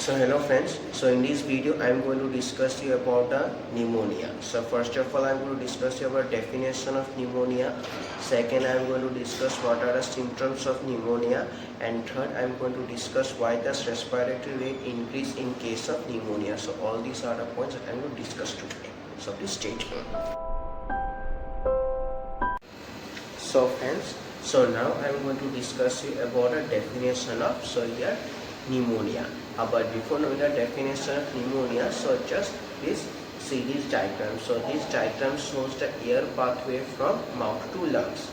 So hello friends, so in this video I am going to discuss you about pneumonia. So first of all I am going to discuss you about definition of pneumonia. Second I am going to discuss what are the symptoms of pneumonia, and third I am going to discuss why does respiratory rate increase in case of pneumonia. So all these are the points that I am going to discuss today. So please stay tuned. So friends, so now I am going to discuss you about a definition of pneumonia. But before knowing the definition of pneumonia, so just please see this diagram. So this diagram shows the air pathway from mouth to lungs,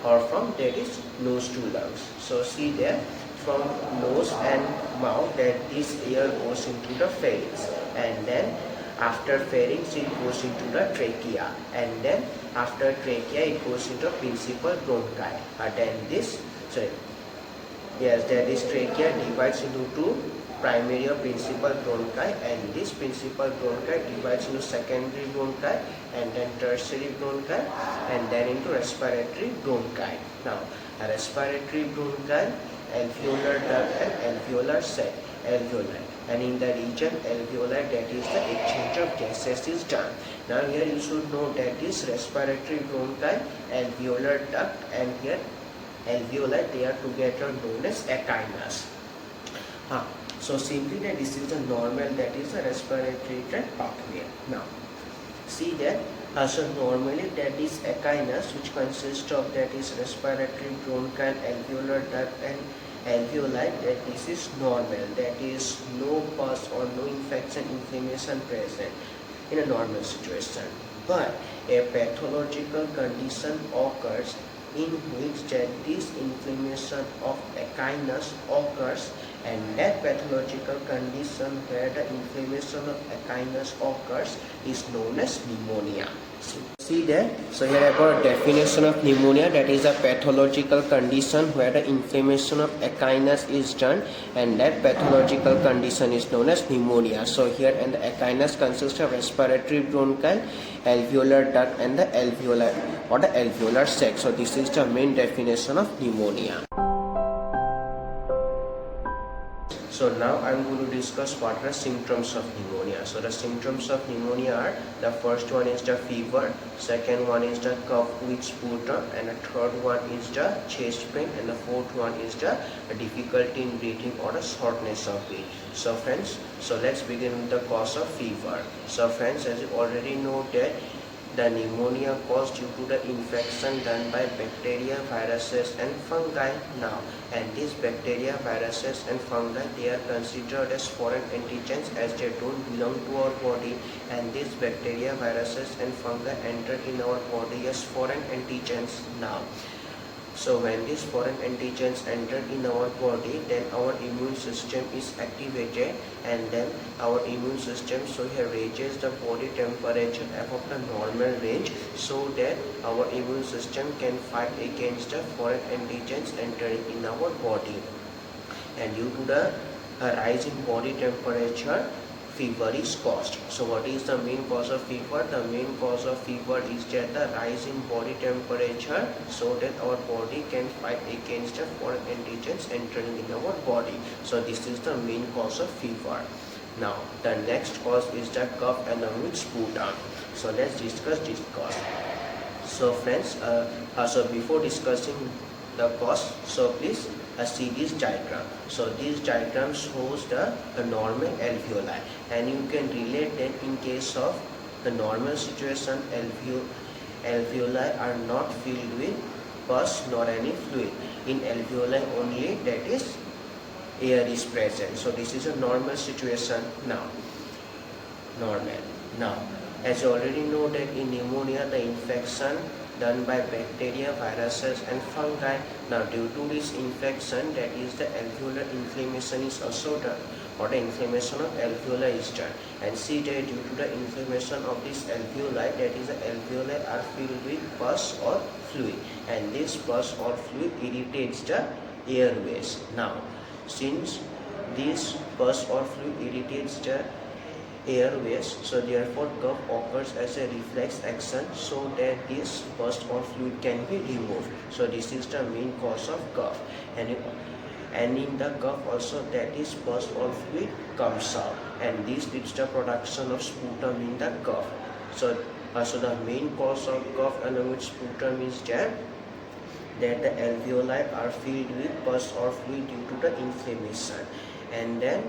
or from nose to lungs. So see there, from nose and mouth that this air goes into the pharynx, and then after pharynx it goes into the trachea, and then after trachea it goes into principal bronchi. This trachea divides into two, primary or principal bronchi, and this principal bronchi divides into secondary bronchi, and then tertiary bronchi, and then into respiratory bronchi. Now, a respiratory bronchi, alveolar duct and alveolar sac, alveoli, and in the region alveoli, that is the exchange of gases is done. Now here you should know that this respiratory bronchi, alveolar duct, and here alveoli, they are together known as echinus. So simply that this is the normal, that is the respiratory tract pathway. Now see that so normally that is echinus, which consists of that is respiratory bronchi, alveolar duct and alveoli, that this is normal, that is no pus or no inflammation present in a normal situation. But a pathological condition occurs in which that this inflammation of echinus occurs, and that pathological condition where the inflammation of echinus occurs is known as pneumonia. See there, so here I got a definition of pneumonia, that is a pathological condition where the inflammation of echinus is done, and that pathological condition is known as pneumonia. So here, and the echinus consists of respiratory bronchi, alveolar duct and the alveoli or the alveolar sac. So this is the main definition of pneumonia. So now I am going to discuss what are symptoms of pneumonia. So the symptoms of pneumonia are, the first one is the fever, second one is the cough with sputum, and the third one is the chest pain, and the fourth one is the difficulty in breathing or the shortness of breath. So friends, so let's begin with the cause of fever. So friends, as you already know that the pneumonia caused due to the infection done by bacteria, viruses and fungi. Now, and these bacteria, viruses and fungi, they are considered as foreign antigens as they don't belong to our body, and these bacteria, viruses and fungi enter in our body as foreign antigens. Now, so when these foreign antigens enter in our body, then our immune system is activated, and then our immune system so here raises the body temperature above the normal range, so that our immune system can fight against the foreign antigens entering in our body. And due to the rise in body temperature, fever is caused. So what is the main cause of fever? The main cause of fever is that the rise in body temperature, so that our body can fight against the foreign antigens entering in our body. So this is the main cause of fever. Now the next cause is the cough along with sputum. So let's discuss this cause. So friends, so before discussing the cause, so please see this diagram. So this diagram shows the normal alveoli, and you can relate that in case of the normal situation, alveoli are not filled with pus nor any fluid. In alveoli only, that is, air is present. So this is a normal situation. Now, normal. Now, as you already know that in pneumonia, the infection done by bacteria, viruses and fungi. Now due to this infection, that is the alveolar inflammation is also done, or the inflammation of alveoli is done. And see that due to the inflammation of this alveoli, that is the alveoli are filled with pus or fluid, and this pus or fluid irritates the airways. Now since this pus or fluid irritates the airways, so therefore cough occurs as a reflex action, so that this pus or fluid can be removed. So this is the main cause of cough. And and in the cough also that is pus or fluid comes out, and this leads to production of sputum in the cough. So the main cause of cough along with sputum is that the alveoli are filled with pus or fluid due to the inflammation, and then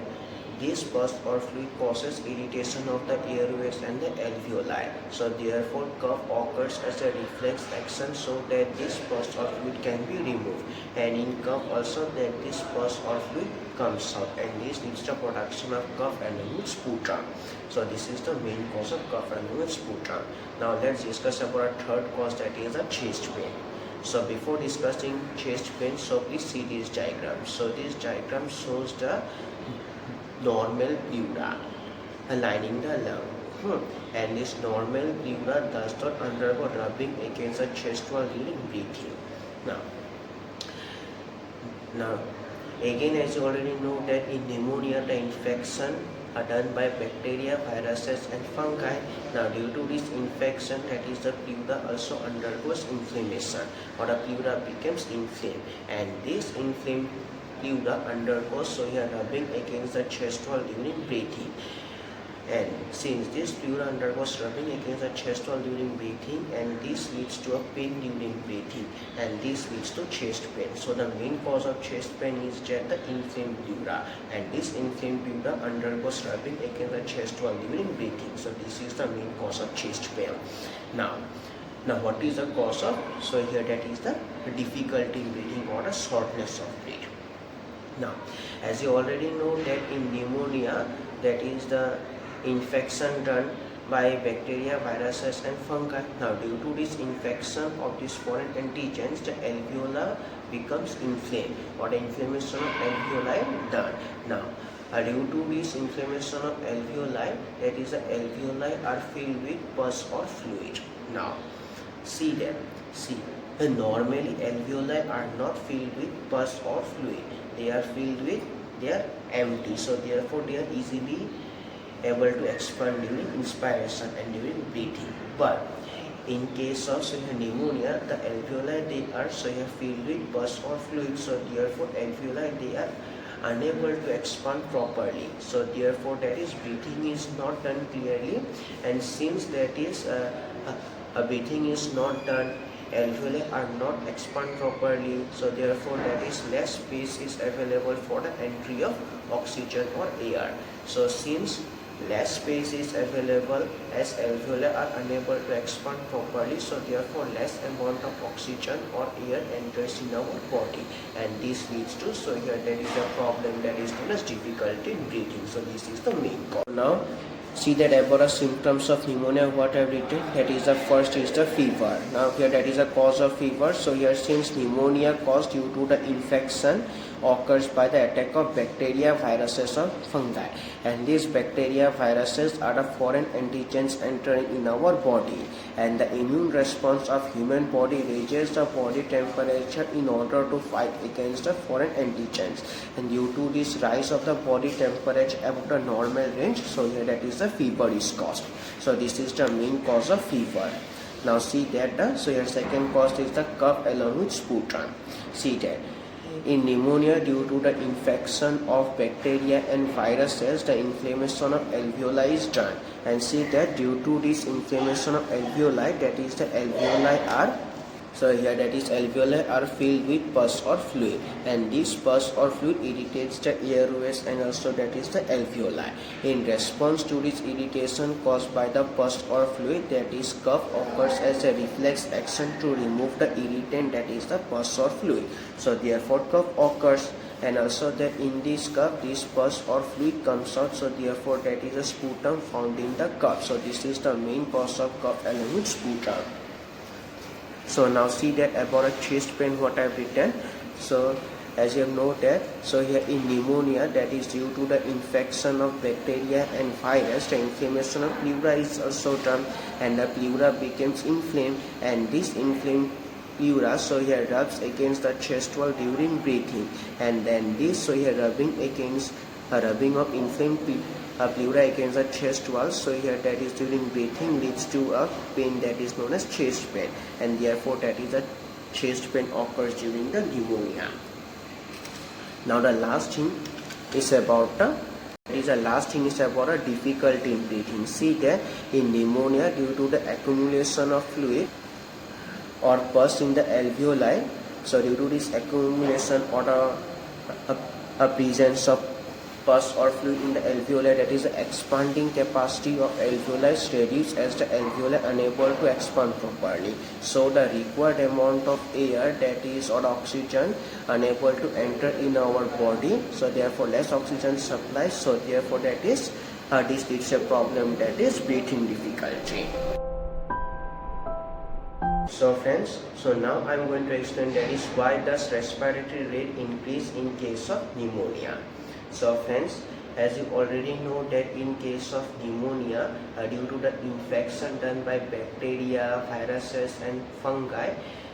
this pus or fluid causes irritation of the airways and the alveoli. So therefore cough occurs as a reflex action so that this pus or fluid can be removed, and in cough also that this pus or fluid comes out, and this leads to production of cough along with sputum. So this is the main cause of cough along with sputum. Now let's discuss about a third cause, that is a chest pain. So before discussing chest pain, so please see this diagram. So this diagram shows the normal pleura lining the lung, and this normal pleura does not undergo rubbing against the chest wall during breathing. Now again, as you already know that in pneumonia the infection are done by bacteria, viruses and fungi. Now due to this infection, that is the pleura also undergoes inflammation, or the pleura becomes inflamed, and this inflamed pleura undergoes rubbing against the chest wall during breathing. And since this pleura undergoes rubbing against the chest wall during breathing, and this leads to a pain during breathing, and this leads to chest pain. So the main cause of chest pain is just the inflamed pleura, and this inflamed pleura undergoes rubbing against the chest wall during breathing. So this is the main cause of chest pain. Now what is the cause of? So here that is the difficulty in breathing or a shortness of breath. Now as you already know that in pneumonia, that is the infection done by bacteria, viruses and fungi. Now due to this infection of these foreign antigens, the alveoli becomes inflamed, or the inflammation of alveoli done. Now due to this inflammation of alveoli, that is the alveoli are filled with pus or fluid. Now see them. See, normally alveoli are not filled with pus or fluid. They are filled with, they are empty. So therefore they are easily able to expand during inspiration and during breathing. But in case of pneumonia, the alveoli they are filled with pus or fluid. So therefore alveoli they are unable to expand properly. So therefore that is breathing is not done clearly, and since that is breathing is not done, alveoli are not expand properly, so therefore that is less space is available for the entry of oxygen or air. So since less space is available, as alveoli are unable to expand properly, so therefore less amount of oxygen or air enters in our body, and this leads to, so here there is a problem that is known as difficulty in breathing. So this is the main cause. Now see that about the symptoms of pneumonia, what I have written, that is the first is the fever. Now here that is a cause of fever. So here since pneumonia caused due to the infection occurs by the attack of bacteria, viruses or fungi, and these bacteria, viruses are the foreign antigens entering in our body, and the immune response of human body raises the body temperature in order to fight against the foreign antigens, and due to this rise of the body temperature above the normal range, so here that is the fever is caused. So this is the main cause of fever. Now see that so your second cause is the cough along with sputum. See that in pneumonia, due to the infection of bacteria and viruses, the inflammation of alveoli is done, and see that due to this inflammation of alveoli, that is the alveoli are, so here that is alveoli are filled with pus or fluid, and this pus or fluid irritates the airways and also that is the alveoli. In response to this irritation caused by the pus or fluid, that is cough occurs as a reflex action to remove the irritant, that is the pus or fluid. So therefore cough occurs, and also that in this cough this pus or fluid comes out, so therefore that is a sputum found in the cough. So this is the main cause of cough along with sputum. So now see that about a chest pain what I have written. So as you know that, so here in pneumonia, that is due to the infection of bacteria and virus, the inflammation of pleura is also done, and the pleura becomes inflamed, and this inflamed pleura, so here rubs against the chest wall during breathing, and then this, so here rubbing of inflamed pleura against the chest wall, so here that is during breathing leads to a pain that is known as chest pain, and therefore that is a chest pain occurs during the pneumonia. Now the last thing is about a difficulty in breathing. See that in pneumonia, due to the accumulation of fluid or pus in the alveoli, so due to this accumulation or a presence of pus or fluid in the alveoli, that is the expanding capacity of alveoli is reduced as the alveoli unable to expand properly. So the required amount of air, that is or oxygen, unable to enter in our body. So therefore less oxygen supply. So therefore that is this leads a problem, that is breathing difficulty. So friends, so now I am going to explain that is why does respiratory rate increase in case of pneumonia. So friends, as you already know that in case of pneumonia, due to the infection done by bacteria, viruses and fungi,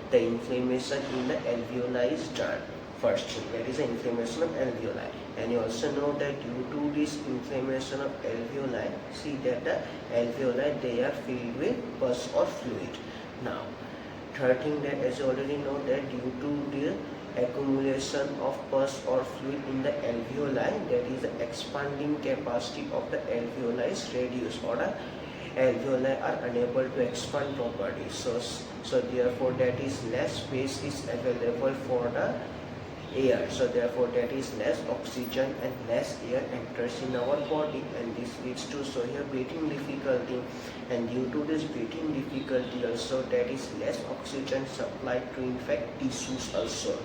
the inflammation in the alveoli is done. First thing, that is the inflammation of alveoli. And you also know that due to this inflammation of alveoli, see that the alveoli, they are filled with pus or fluid. Now, third thing, that as you already know that due to the accumulation of pus or fluid in the alveoli, that is the expanding capacity of the alveoli is reduced, or the alveoli are unable to expand properly. So therefore that is less space is available for the air. So therefore that is less oxygen and less air enters in our body, and this leads to here breathing difficulty. And due to this breathing difficulty also, that is less oxygen supplied to infect tissues also,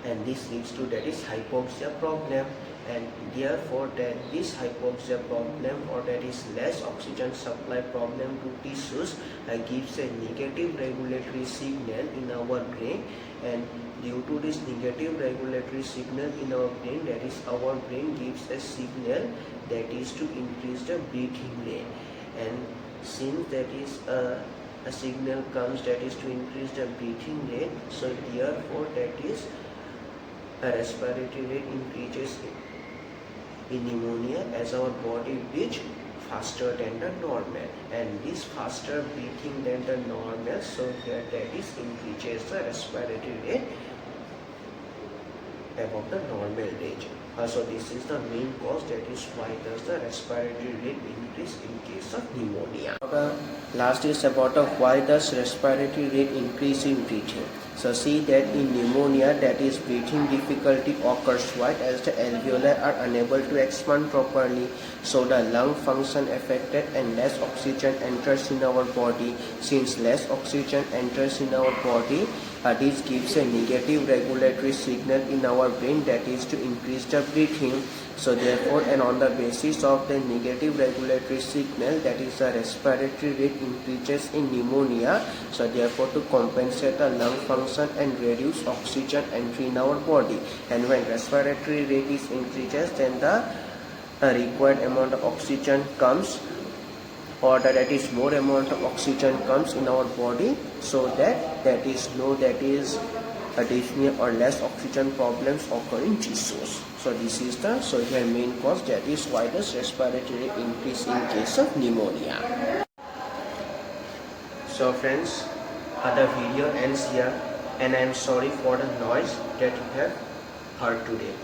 and this leads to that is hypoxia problem. And therefore that this hypoxia problem, or that is less oxygen supply problem to tissues, gives a negative regulatory signal in our brain. And due to this negative regulatory signal in our brain, that is our brain gives a signal that is to increase the breathing rate. And since that is a signal comes that is to increase the breathing rate, so therefore that is a respiratory rate increases in pneumonia as our body breathes faster than the normal, and this faster breathing than the normal, so here that is increases the respiratory rate above the normal range. So this is the main cause, that is why does the respiratory rate increase in case of pneumonia. The last is about why does respiratory rate increase in breathing. So see that in pneumonia, that is breathing difficulty occurs why as the alveoli are unable to expand properly, so the lung function affected and less oxygen enters in our body. Since less oxygen enters in our body, this gives a negative regulatory signal in our brain, that is to increase the breathing. So therefore, and on the basis of the negative regulatory signal, that is the respiratory rate increases in pneumonia. So therefore to compensate the lung function and reduce oxygen entry in our body. And when respiratory rate is increases, then the required amount of oxygen comes, or that is more amount of oxygen comes in our body, so that is no dyspnea or less oxygen problems occur in tissues. So this is the here main cause, that is why does respiratory increase in case of pneumonia. So friends, the video ends here, and I am sorry for the noise that you have heard today.